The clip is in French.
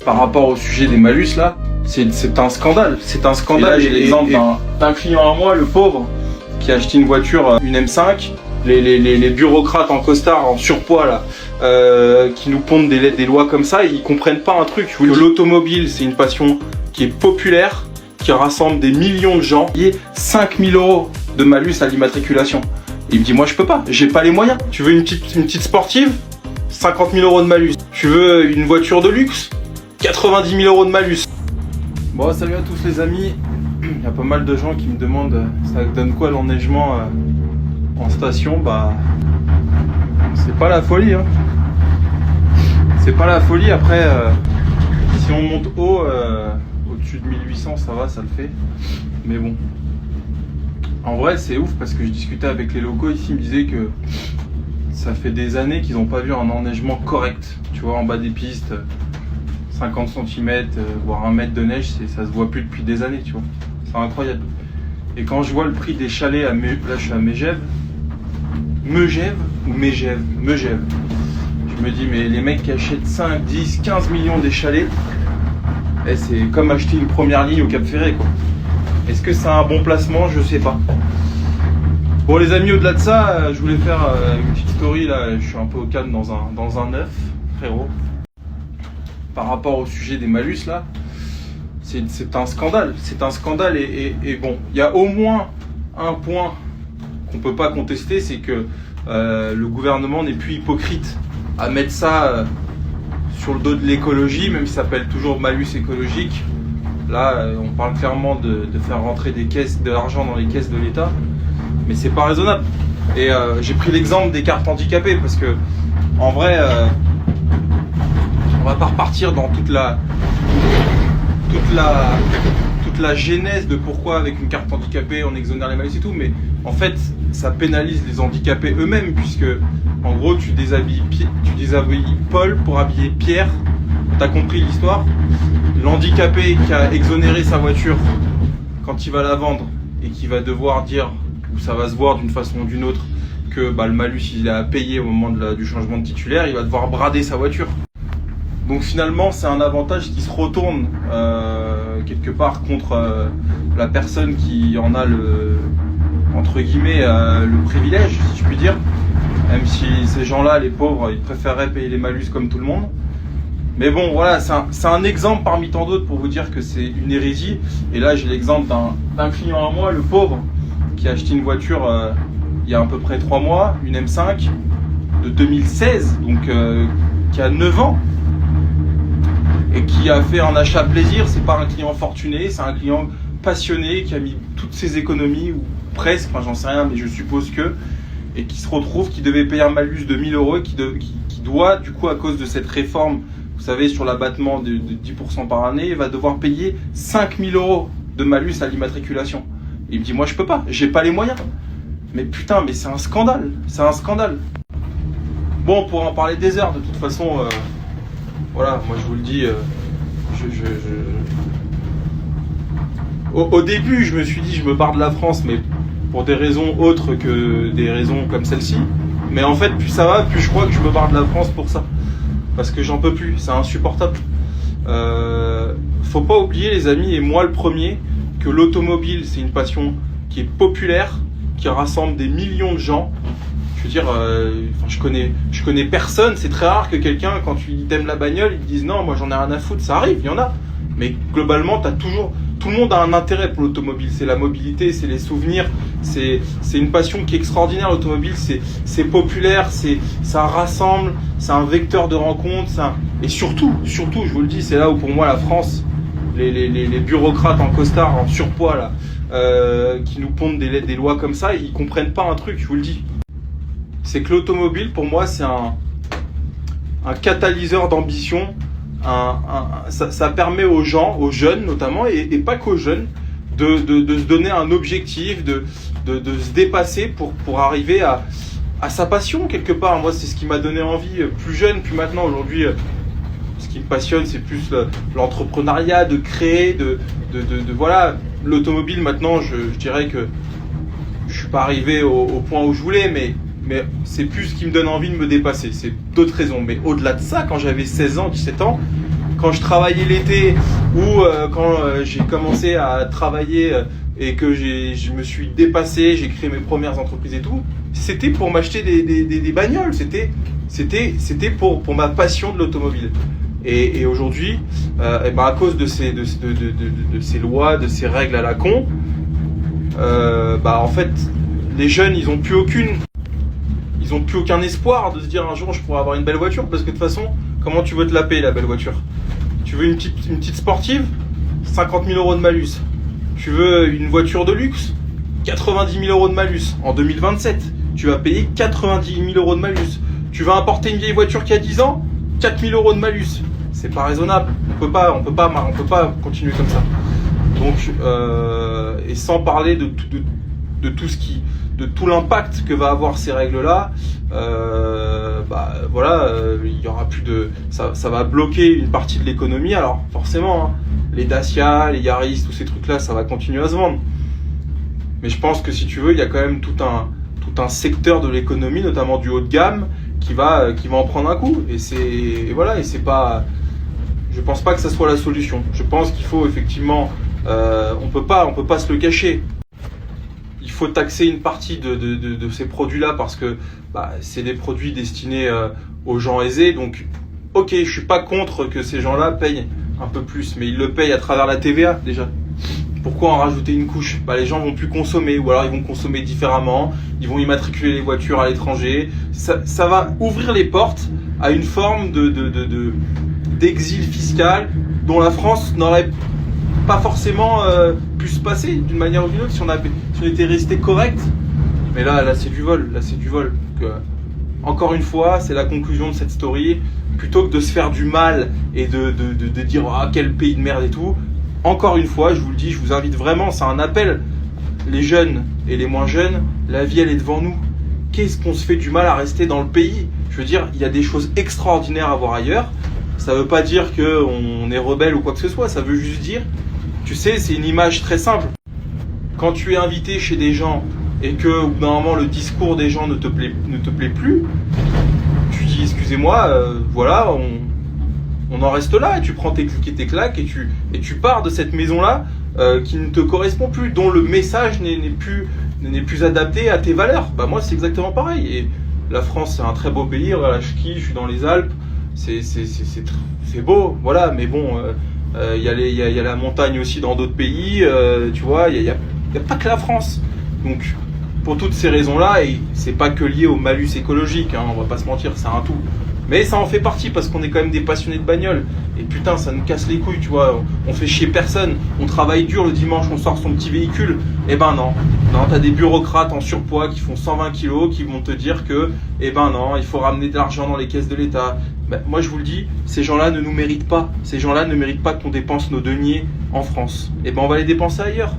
Par rapport au sujet des malus là, c'est un scandale. C'est un scandale. J'ai l'exemple d'un client à moi, le pauvre, qui a acheté une voiture, une M5. Les bureaucrates en costard, en surpoids là, qui nous pondent des lois comme ça, ils comprennent pas un truc. Que l'automobile, c'est une passion qui est populaire, qui rassemble des millions de gens. Il y a 5 000 € de malus à l'immatriculation. Il me dit, moi je peux pas, j'ai pas les moyens. Tu veux une petite sportive, 50 000 € de malus. Tu veux une voiture de luxe, 90 000 € de malus. Bon, salut à tous les amis. Il y a pas mal de gens qui me demandent ça donne quoi l'enneigement en station. Bah, c'est pas la folie, hein. C'est pas la folie. Après, si on monte haut, au-dessus de 1800, ça va, ça le fait. Mais bon, en vrai, c'est ouf parce que je discutais avec les locaux ici, ils me disaient que ça fait des années qu'ils n'ont pas vu un enneigement correct. Tu vois, en bas des pistes, 50 cm, voire 1 mètre de neige, ça se voit plus depuis des années, tu vois. C'est incroyable. Et quand je vois le prix des chalets, là je suis à Megève, je me dis, mais les mecs qui achètent 5, 10, 15 millions des chalets, c'est comme acheter une première ligne au Cap Ferré, quoi. Est-ce que c'est un bon placement? Je sais pas. Bon les amis, au-delà de ça, je voulais faire une petite story là, je suis un peu au calme dans un neuf, frérot. Par rapport au sujet des malus là, c'est un scandale. C'est un scandale et bon, il y a au moins un point qu'on peut pas contester, c'est que le gouvernement n'est plus hypocrite à mettre ça sur le dos de l'écologie, même si ça s'appelle toujours malus écologique. Là, on parle clairement de faire rentrer de l'argent dans les caisses de l'État, mais c'est pas raisonnable. Et j'ai pris l'exemple des cartes handicapées parce que, en vrai, on va pas repartir dans toute la genèse de pourquoi avec une carte handicapée on exonère les malus et tout, mais en fait ça pénalise les handicapés eux-mêmes puisque en gros tu déshabilles Paul pour habiller Pierre. T'as compris l'histoire? L'handicapé qui a exonéré sa voiture, quand il va la vendre et qui va devoir dire, ou ça va se voir d'une façon ou d'une autre, que le malus il a payé au moment du changement de titulaire, il va devoir brader sa voiture. Donc finalement c'est un avantage qui se retourne quelque part contre la personne qui en a entre guillemets le privilège, si je puis dire. Même si ces gens-là, les pauvres, ils préféreraient payer les malus comme tout le monde. Mais bon voilà, c'est un exemple parmi tant d'autres pour vous dire que c'est une hérésie. Et là j'ai l'exemple d'un client à moi, le pauvre, qui a acheté une voiture il y a à peu près 3 mois, une M5 de 2016, donc qui a 9 ans. Et qui a fait un achat plaisir. C'est pas un client fortuné, c'est un client passionné qui a mis toutes ses économies, ou presque, enfin j'en sais rien, mais je suppose que, et qui se retrouve, qui devait payer un malus de 1 000 € et qui doit, du coup, à cause de cette réforme, vous savez, sur l'abattement de 10% par année, va devoir payer 5 000 € de malus à l'immatriculation. Il me dit, moi je peux pas, j'ai pas les moyens. Mais putain, mais c'est un scandale, c'est un scandale. Bon, on pourrait en parler des heures, de toute façon. Voilà, moi je vous le dis, Au début je me suis dit je me barre de la France, mais pour des raisons autres que des raisons comme celle-ci. Mais en fait plus ça va, plus je crois que je me barre de la France pour ça. Parce que j'en peux plus, c'est insupportable. Faut pas oublier les amis, et moi le premier, que l'automobile c'est une passion qui est populaire, qui rassemble des millions de gens. Je veux dire, je connais personne, c'est très rare que quelqu'un, quand tu t'aimes la bagnole, il te dise non, moi j'en ai rien à foutre, ça arrive, il y en a. Mais globalement, tout le monde a un intérêt pour l'automobile, c'est la mobilité, c'est les souvenirs, c'est une passion qui est extraordinaire, l'automobile, c'est populaire, ça rassemble, c'est un vecteur de rencontre, et surtout, je vous le dis, c'est là où pour moi la France, les bureaucrates en costard, en surpoids là, qui nous pondent des lois comme ça, ils comprennent pas un truc, je vous le dis. C'est que l'automobile, pour moi, c'est un catalyseur d'ambition. Ça permet aux gens, aux jeunes notamment, et pas qu'aux jeunes, de se donner un objectif, de se dépasser pour arriver à sa passion quelque part. Moi, c'est ce qui m'a donné envie, plus jeune, plus maintenant. Aujourd'hui, ce qui me passionne, c'est plus l'entrepreneuriat, de créer, voilà. L'automobile, maintenant, je dirais que je suis pas arrivé au point où je voulais, mais c'est plus ce qui me donne envie de me dépasser. C'est d'autres raisons. Mais au-delà de ça, quand j'avais 16 ans, 17 ans, quand je travaillais l'été ou quand j'ai commencé à travailler et que je me suis dépassé, j'ai créé mes premières entreprises et tout, c'était pour m'acheter des bagnoles, c'était pour ma passion de l'automobile. Et aujourd'hui, à cause de ces lois, de ces règles à la con, en fait, les jeunes, ils ont plus aucun espoir de se dire un jour je pourrais avoir une belle voiture, parce que de toute façon, comment tu veux te la payer la belle voiture? Tu veux une petite sportive, 50 000 euros de malus. Tu veux une voiture de luxe, 90 000 euros de malus. En 2027, tu vas payer 90 000 euros de malus. Tu vas importer une vieille voiture qui a 10 ans, 4 000 euros de malus. C'est pas raisonnable. On peut pas continuer comme ça. Donc, et sans parler de tout l'impact que va avoir ces règles-là, il y aura plus de, ça va bloquer une partie de l'économie. Alors forcément, hein, les Dacia, les Yaris, tous ces trucs-là, ça va continuer à se vendre. Mais je pense que si tu veux, il y a quand même tout un secteur de l'économie, notamment du haut de gamme, qui va en prendre un coup. Et c'est pas, je pense pas que ça soit la solution. Je pense qu'il faut effectivement, on peut pas se le cacher. Il faut taxer une partie de ces produits-là parce que c'est des produits destinés aux gens aisés. Donc, ok, je suis pas contre que ces gens-là payent un peu plus, mais ils le payent à travers la TVA déjà. Pourquoi en rajouter une couche? Les gens vont plus consommer, ou alors ils vont consommer différemment. Ils vont immatriculer les voitures à l'étranger. Ça va ouvrir les portes à une forme d'exil fiscal dont la France n'aurait pas forcément pu se passer d'une manière ou d'une autre si on était resté correct. Mais là c'est du vol, Donc, encore une fois, c'est la conclusion de cette story. Plutôt que de se faire du mal et de dire quel pays de merde et tout, encore une fois, je vous le dis, je vous invite vraiment, c'est un appel. Les jeunes et les moins jeunes, la vie elle est devant nous. Qu'est-ce qu'on se fait du mal à rester dans le pays? Je veux dire, il y a des choses extraordinaires à voir ailleurs. Ça veut pas dire qu'on est rebelle ou quoi que ce soit, ça veut juste dire, tu sais, c'est une image très simple. Quand tu es invité chez des gens et que au bout d'un moment le discours des gens ne te plaît plus, tu dis excusez-moi, voilà, on en reste là, et tu prends tes clics et tes claques et tu pars de cette maison-là qui ne te correspond plus, dont le message n'est plus adapté à tes valeurs. Moi c'est exactement pareil. Et la France c'est un très beau pays, voilà, je suis dans les Alpes, c'est beau, voilà, mais bon, il y a la montagne aussi dans d'autres pays, tu vois, il y a pas que la France. Donc pour toutes ces raisons-là, et c'est pas que lié au malus écologique, hein, on va pas se mentir, c'est un tout. Mais ça en fait partie parce qu'on est quand même des passionnés de bagnole. Et putain, ça nous casse les couilles, tu vois. On fait chier personne. On travaille dur le dimanche, on sort son petit véhicule. Eh ben non. Non, t'as des bureaucrates en surpoids qui font 120 kilos qui vont te dire que, eh ben non, il faut ramener de l'argent dans les caisses de l'État. Moi, je vous le dis, ces gens-là ne nous méritent pas. Ces gens-là ne méritent pas qu'on dépense nos deniers en France. Eh ben, on va les dépenser ailleurs.